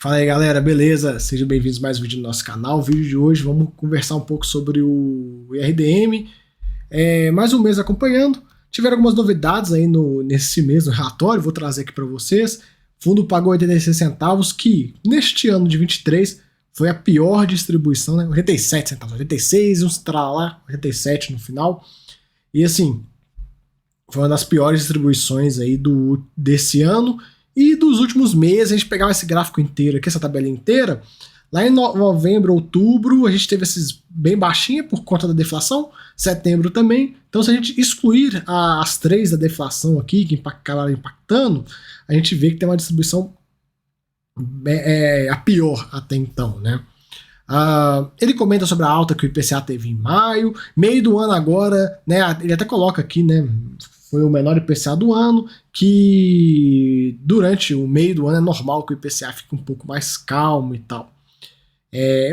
Fala aí galera, beleza? Sejam bem-vindos a mais um vídeo do nosso canal. O vídeo de hoje vamos conversar um pouco sobre o IRDM. Mais um mês acompanhando. Tiveram algumas novidades aí nesse mês no relatório, vou trazer aqui para vocês. O fundo pagou 86 centavos, que neste ano de 23 foi a pior distribuição, né? 87 centavos, 86 e uns lá, 87 no final. E assim, foi uma das piores distribuições aí desse ano. E dos últimos meses, a gente pegava esse gráfico inteiro aqui, essa tabela inteira, lá em novembro, outubro, a gente teve esses bem baixinha por conta da deflação, setembro também. Então, se a gente excluir as três da deflação aqui, que acabaram impactando, a gente vê que tem uma distribuição a pior até então, né? Ele comenta sobre a alta que o IPCA teve em maio, meio do ano agora, né? Ele até coloca aqui, né? Foi o menor IPCA do ano, que durante o meio do ano é normal que o IPCA fique um pouco mais calmo e tal.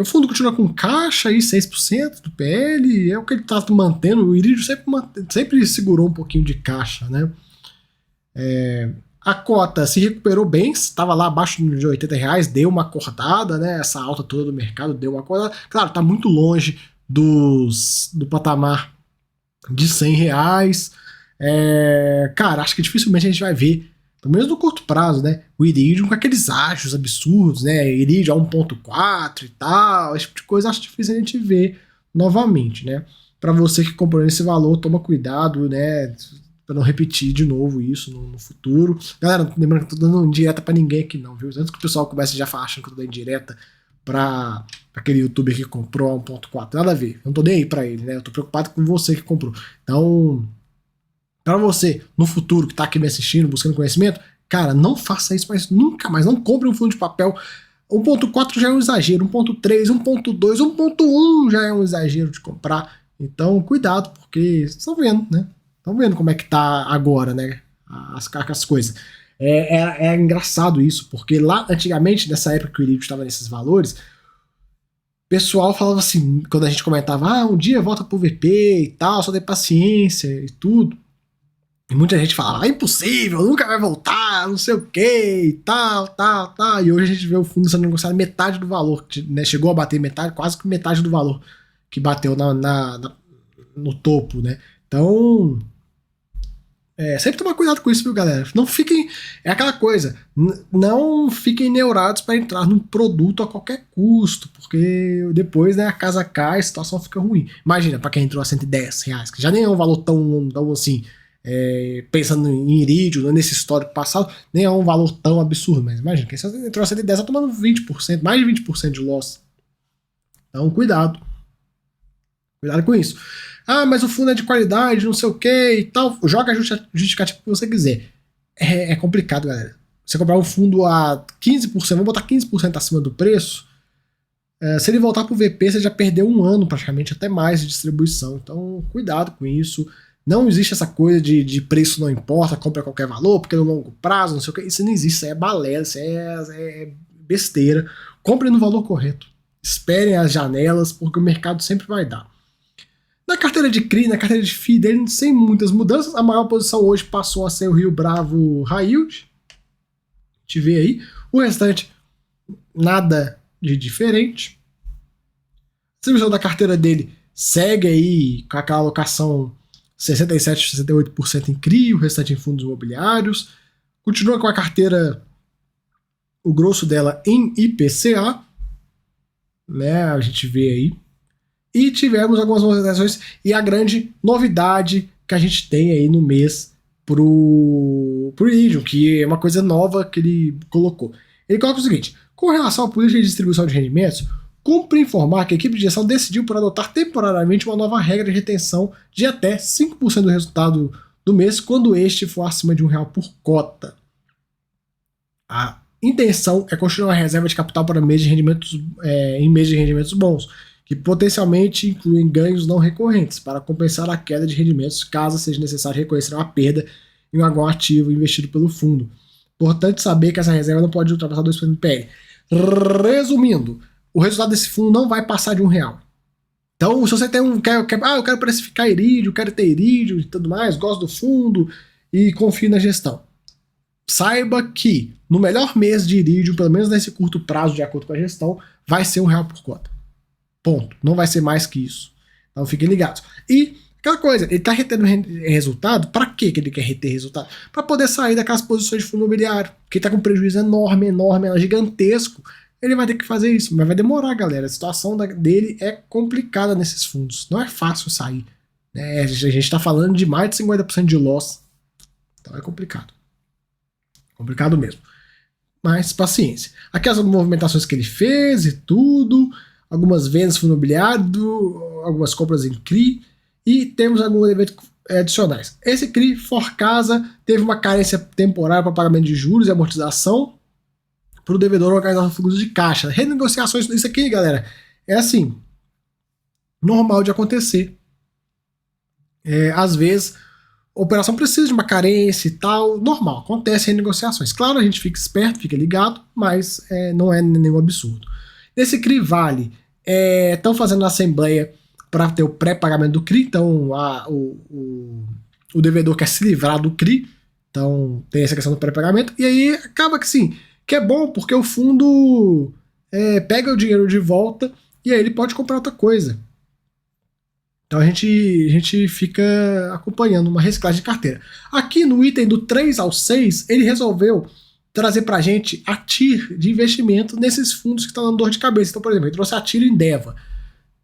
O fundo continua com caixa aí, 6% do PL, é o que ele está mantendo. O Iridium sempre segurou um pouquinho de caixa, né? A cota se recuperou bem, estava lá abaixo de R$80, deu uma acordada, né? Essa alta toda do mercado deu uma acordada. Claro, está muito longe do patamar de R$100. Cara, acho que dificilmente a gente vai ver, pelo menos no curto prazo, né, o Iridium com aqueles ágios absurdos, né, Iridium a 1.4 e tal, esse tipo de coisa acho difícil a gente ver novamente, né. Para você que comprou nesse valor, toma cuidado, né, para não repetir de novo isso no futuro. Galera, lembrando que eu tô dando indireta para ninguém aqui não, viu? Antes que o pessoal comece já achando que eu tô dando indireta para aquele youtuber que comprou a 1.4, nada a ver, eu não tô nem aí para ele, né, eu tô preocupado com você que comprou. Então, para você, no futuro, que está aqui me assistindo, buscando conhecimento, cara, não faça isso, mas nunca mais, não compre um fundo de papel. 1.4 já é um exagero, 1.3, 1.2, 1.1 já é um exagero de comprar. Então, cuidado, porque vocês estão vendo, né? Estão vendo como é que tá agora, né? As coisas. É engraçado isso, porque lá, antigamente, nessa época que o Iridium estava nesses valores, o pessoal falava assim, quando a gente comentava, um dia volta pro VP e tal, só ter paciência e tudo. E muita gente fala, é impossível, nunca vai voltar, não sei o que, e tal. E hoje a gente vê o fundo sendo negociado metade do valor, né? Chegou a bater metade, quase que metade do valor que bateu no topo, né? Então, sempre tomar cuidado com isso, viu, galera? Não fiquem, é aquela coisa, não fiquem neurados para entrar num produto a qualquer custo, porque depois, né, a casa cai, a situação fica ruim. Imagina, para quem entrou a R$110, que já nem é um valor tão assim, pensando em Iridium, nesse histórico passado, nem é um valor tão absurdo, mas imagina, quem entrou a 110 está tomando 20%, mais de 20% de loss. Então, cuidado com isso. Mas o fundo é de qualidade, não sei o que e tal, joga a justificativa que você quiser. É complicado, galera. Você comprar um fundo a 15%, vamos botar 15% acima do preço, se ele voltar para o VP, você já perdeu um ano praticamente, até mais de distribuição. Então, cuidado com isso. Não existe essa coisa de preço não importa, compra a qualquer valor, porque no longo prazo, não sei o que. Isso não existe, isso é balela, isso é besteira. Compre no valor correto. Esperem as janelas, porque o mercado sempre vai dar. Na carteira de CRI, na carteira de FII dele, sem muitas mudanças, a maior posição hoje passou a ser o Rio Bravo High Yield. A gente vê aí. O restante, nada de diferente. A distribuição da carteira dele segue aí com aquela alocação 67%, 68% em CRI, o restante em fundos imobiliários. Continua com a carteira, o grosso dela em IPCA, né? A gente vê aí. E tivemos algumas movimentações, e a grande novidade que a gente tem aí no mês pro Iridium, que é uma coisa nova que ele colocou. Ele coloca o seguinte: com relação à política de distribuição de rendimentos, cumpre informar que a equipe de gestão decidiu por adotar temporariamente uma nova regra de retenção de até 5% do resultado do mês quando este for acima de R$1 por cota. A intenção é construir uma reserva de capital para mês de rendimentos, em mês de rendimentos bons, que potencialmente incluem ganhos não recorrentes, para compensar a queda de rendimentos caso seja necessário reconhecer uma perda em algum ativo investido pelo fundo. Importante saber que essa reserva não pode ultrapassar 2% do PL. Resumindo, o resultado desse fundo não vai passar de R$1. Então, se você tem eu quero precificar Iridium, quero ter Iridium e tudo mais, gosto do fundo e confio na gestão. Saiba que no melhor mês de Iridium, pelo menos nesse curto prazo, de acordo com a gestão, vai ser R$1 por cota. Ponto. Não vai ser mais que isso. Então fiquem ligados. E aquela coisa, ele está retendo resultado. Para que ele quer reter resultado? Para poder sair daquelas posições de fundo imobiliário. Porque está com um prejuízo enorme, gigantesco. Ele vai ter que fazer isso, mas vai demorar, galera. A situação dele é complicada nesses fundos. Não é fácil sair. Né? A gente está falando de mais de 50% de loss. Então é complicado. Complicado mesmo. Mas paciência. Aqui as movimentações que ele fez e tudo. Algumas vendas fundo imobiliário, algumas compras em CRI. E temos alguns eventos adicionais. Esse CRI, Forcasa, teve uma carência temporária para pagamento de juros e amortização para o devedor organizar o fluxo de caixa. Renegociações, isso aqui, galera, é assim, normal de acontecer. Às vezes, a operação precisa de uma carência e tal, normal, acontece renegociações. Claro, a gente fica esperto, fica ligado, mas não é nenhum absurdo. Nesse CRI Vale, estão fazendo a assembleia para ter o pré-pagamento do CRI, então o devedor quer se livrar do CRI, então tem essa questão do pré-pagamento, e aí acaba que sim, que é bom porque o fundo pega o dinheiro de volta e aí ele pode comprar outra coisa. Então a gente fica acompanhando uma reciclagem de carteira. Aqui no item do 3 ao 6, ele resolveu trazer pra gente a TIR de investimento nesses fundos que estão dando dor de cabeça. Então, por exemplo, ele trouxe a TIR Endeva,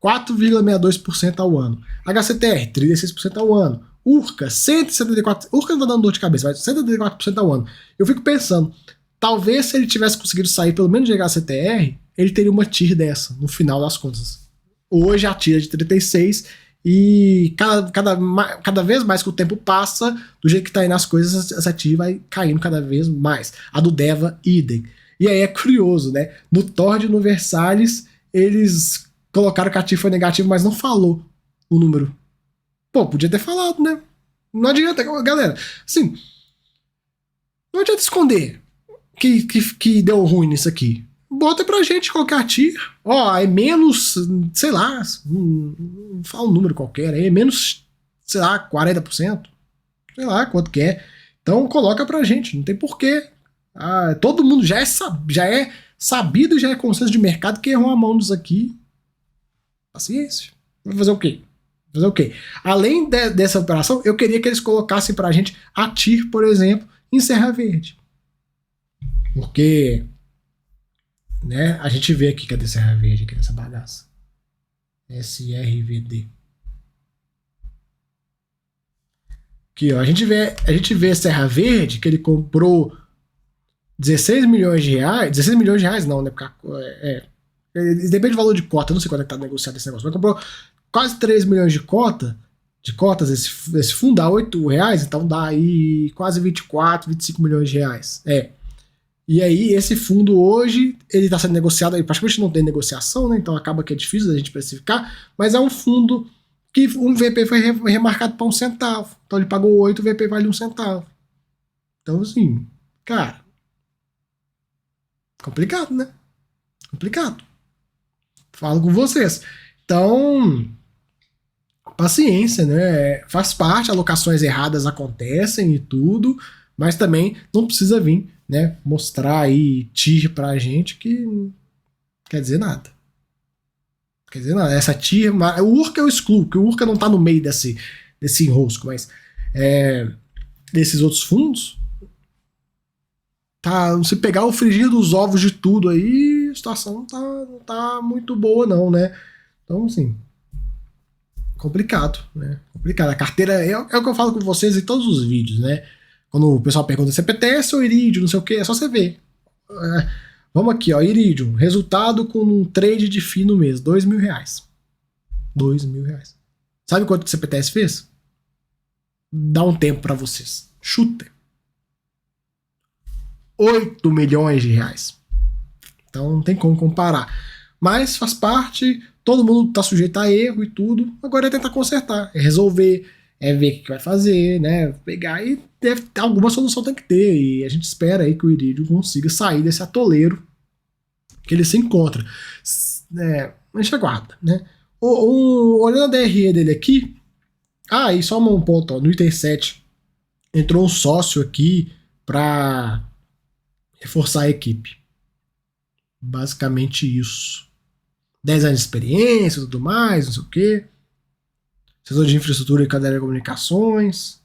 4,62% ao ano. HCTR, 36% ao ano. Urca, 174%. Urca não tá dando dor de cabeça, mas 174% ao ano. Eu fico pensando, talvez se ele tivesse conseguido sair pelo menos de HCTR, ele teria uma TIR dessa, no final das contas. Hoje a TIR é de 36%, e cada vez mais que o tempo passa, do jeito que tá indo as coisas, essa TIR vai caindo cada vez mais. A do Deva, idem. E aí é curioso, né? No Tord e no Versalhes, eles colocaram que a TIR foi negativa, mas não falou o número. Pô, podia ter falado, né? Não adianta, galera. Assim, não adianta esconder que deu ruim nisso aqui. Bota pra gente qualquer TIR. Ó, é menos, sei lá, fala um número qualquer, é menos, sei lá, 40%. Sei lá quanto que é. Então coloca pra gente, não tem porquê. Todo mundo já é sabido e já é consenso de mercado que errou a mão nisso aqui. Paciência. Vai fazer o quê? Fazer o quê? Além dessa operação, eu queria que eles colocassem pra gente a TIR, por exemplo, em Serra Verde. Porque, né, a gente vê aqui, cadê Serra Verde aqui nessa bagaça? SRVD. Aqui, ó, a gente vê Serra Verde, que ele comprou 16 milhões de reais. 16 milhões de reais não, né? Porque depende do valor de cota, eu não sei quanto é que tá negociado esse negócio, mas comprou quase 3 milhões de cotas, esse fundo dá R$8, então dá aí quase 24, 25 milhões de reais. E aí, esse fundo hoje, ele está sendo negociado, aí praticamente não tem negociação, né? Então acaba que é difícil da gente precificar, mas é um fundo que um VP foi remarcado para R$1. Então ele pagou 8, o VP vale R$1. Então, assim, cara, complicado, né? Complicado. Falo com vocês. Então, paciência, né? Faz parte, alocações erradas acontecem e tudo, mas também não precisa vir, né, mostrar aí TIR pra gente que não quer dizer nada. Quer dizer nada. Essa TIR, o Urca eu excluo, porque o Urca não tá no meio desse enrosco, mas desses outros fundos, se pegar o frigir dos ovos de tudo aí, a situação não tá muito boa não, né? Então, assim, complicado, né? Complicado. A carteira é o que eu falo com vocês em todos os vídeos, né? Quando o pessoal pergunta se é PTS ou Iridium, não sei o que, é só você ver. Vamos aqui, ó, Iridium, resultado com um trade de FII no mês, R$2.000. R$2.000. Sabe quanto que o CPTS fez? Dá um tempo pra vocês. Chuta. R$8 milhões. Então não tem como comparar. Mas faz parte, todo mundo tá sujeito a erro e tudo. Agora é tentar consertar, é resolver, é ver o que vai fazer, né? Pegar e alguma solução tem que ter. E a gente espera aí que o Iridium consiga sair desse atoleiro que ele se encontra. A gente aguarda, né? Olhando a DRE dele aqui, e só um ponto, ó, no item 7, entrou um sócio aqui para reforçar a equipe. Basicamente isso. 10 anos de experiência e tudo mais, não sei o quê. Setor de infraestrutura e cadeia de comunicações.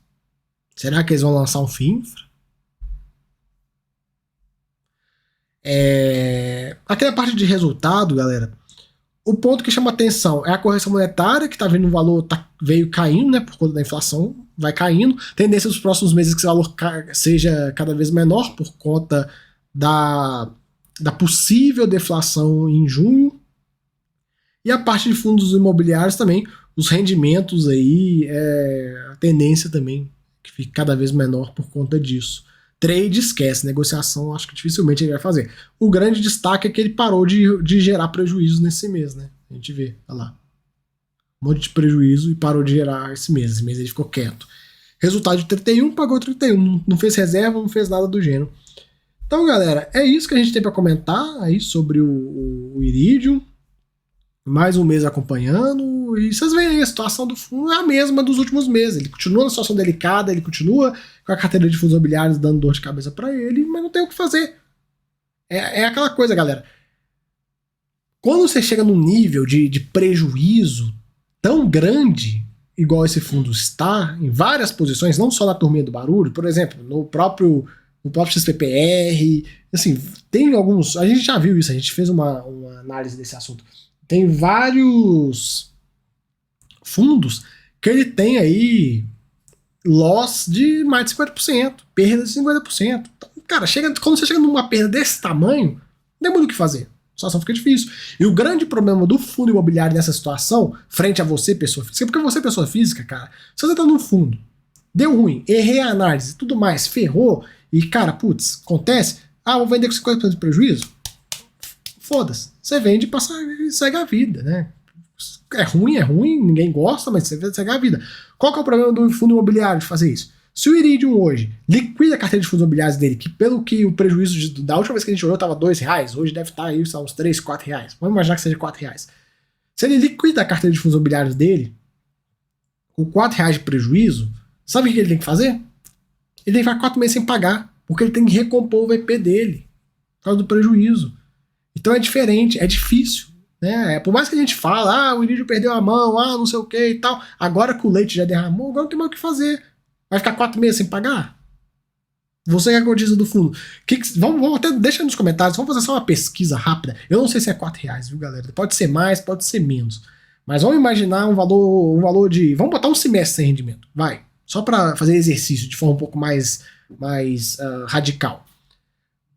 Será que eles vão lançar um FINFRA? Aqui na parte de resultado, galera, o ponto que chama atenção é a correção monetária, que está vendo o valor veio caindo, né, por conta da inflação, vai caindo. Tendência dos próximos meses que esse valor seja cada vez menor por conta da possível deflação em junho. E a parte de fundos imobiliários também, os rendimentos aí, a tendência também que fica cada vez menor por conta disso. Trade esquece, negociação acho que dificilmente ele vai fazer. O grande destaque é que ele parou de gerar prejuízo nesse mês, né? A gente vê, olha lá. Um monte de prejuízo e parou de gerar esse mês. Esse mês ele ficou quieto. Resultado de 31, pagou 31. Não fez reserva, não fez nada do gênero. Então, galera, é isso que a gente tem para comentar aí sobre o Iridium. Mais um mês acompanhando, e vocês veem aí, a situação do fundo é a mesma dos últimos meses. Ele continua na situação delicada, ele continua com a carteira de fundos imobiliários dando dor de cabeça para ele, mas não tem o que fazer. É aquela coisa, galera. Quando você chega num nível de prejuízo tão grande, igual esse fundo está, em várias posições, não só na turminha do barulho, por exemplo, no próprio XPPR, assim, tem alguns. A gente já viu isso, a gente fez uma análise desse assunto. Tem vários fundos que ele tem aí loss de mais de 50%, perda de 50%. Então, cara, quando você chega numa perda desse tamanho, não tem muito o que fazer. A situação fica difícil. E o grande problema do fundo imobiliário nessa situação, frente a você, pessoa física, porque você, pessoa física, cara, se você tá num fundo, deu ruim, errei a análise, tudo mais, ferrou, e, cara, putz, acontece, vou vender com 50% de prejuízo? Foda-se. Você vende e passa e segue a vida, né? É ruim, ninguém gosta, mas você segue a vida. Qual que é o problema do fundo imobiliário de fazer isso? Se o Iridium hoje liquida a carteira de fundos imobiliários dele, que pelo que o prejuízo da última vez que a gente olhou estava R$2, hoje deve estar aí uns R$3, R$4. Vamos imaginar que seja R$4. Se ele liquida a carteira de fundos imobiliários dele, com R$4 de prejuízo, sabe o que ele tem que fazer? Ele tem que ficar 4 meses sem pagar, porque ele tem que recompor o VP dele, por causa do prejuízo. Então é diferente, é difícil, né? Por mais que a gente fale, o Iridium perdeu a mão, não sei o que e tal, agora que o leite já derramou, agora não tem mais o que fazer. Vai ficar 4 meses sem pagar? Você que é cotiza do fundo. Vamos até deixa nos comentários, vamos fazer só uma pesquisa rápida. Eu não sei se é R$4, viu, galera? Pode ser mais, pode ser menos. Mas vamos imaginar um valor de. Vamos botar um semestre sem rendimento. Vai. Só para fazer exercício de forma um pouco mais radical.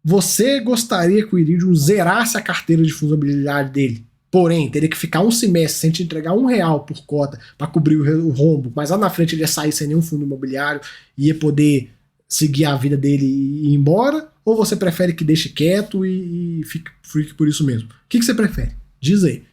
Você gostaria que o Iridium zerasse a carteira de fundos imobiliários dele, porém, teria que ficar um semestre sem te entregar R$1 por cota para cobrir o rombo, mas lá na frente ele ia sair sem nenhum fundo imobiliário e ia poder seguir a vida dele e ir embora? Ou você prefere que deixe quieto e fique por isso mesmo? O que você prefere? Diz aí.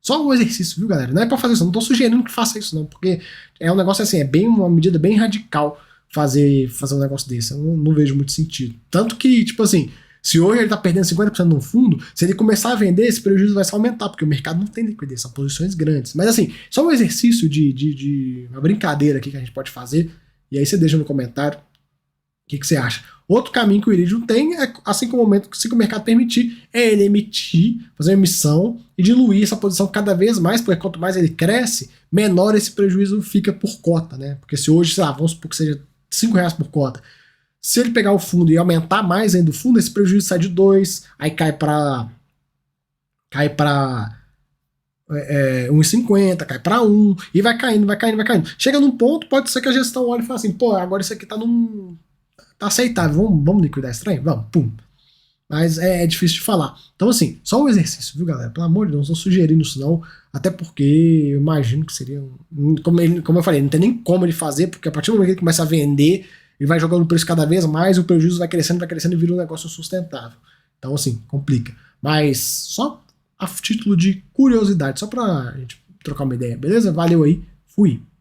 Só um exercício, viu, galera? Não é para fazer isso, não tô sugerindo que faça isso não, porque é um negócio assim, uma medida bem radical fazer um negócio desse. Eu não vejo muito sentido. Tanto que, tipo assim, se hoje ele tá perdendo 50% no fundo, se ele começar a vender, esse prejuízo vai se aumentar, porque o mercado não tem liquidez, são posições grandes. Mas assim, só um exercício de uma brincadeira aqui que a gente pode fazer, e aí você deixa no comentário o que você acha. Outro caminho que o Iridium tem, assim que o mercado permitir, é ele emitir, fazer uma emissão e diluir essa posição cada vez mais, porque quanto mais ele cresce, menor esse prejuízo fica por cota, né? Porque se hoje, sei lá, vamos supor que seja R$5 por cota, se ele pegar o fundo e aumentar mais ainda o fundo, esse prejuízo sai de 2, aí cai para 1,50, cai para 1, e vai caindo. Chega num ponto, pode ser que a gestão olhe e fale assim, agora isso aqui tá aceitável, vamos liquidar esse trem? Vamos, pum. Mas é difícil de falar. Então assim, só um exercício, viu, galera? Pelo amor de Deus, não estou sugerindo isso não, até porque eu imagino que seria, como eu falei, não tem nem como ele fazer, porque a partir do momento que ele começa a vender, ele vai jogando o preço cada vez mais, o prejuízo vai crescendo e vira um negócio sustentável. Então assim, complica. Mas só a título de curiosidade, só pra gente trocar uma ideia, beleza? Valeu aí, fui!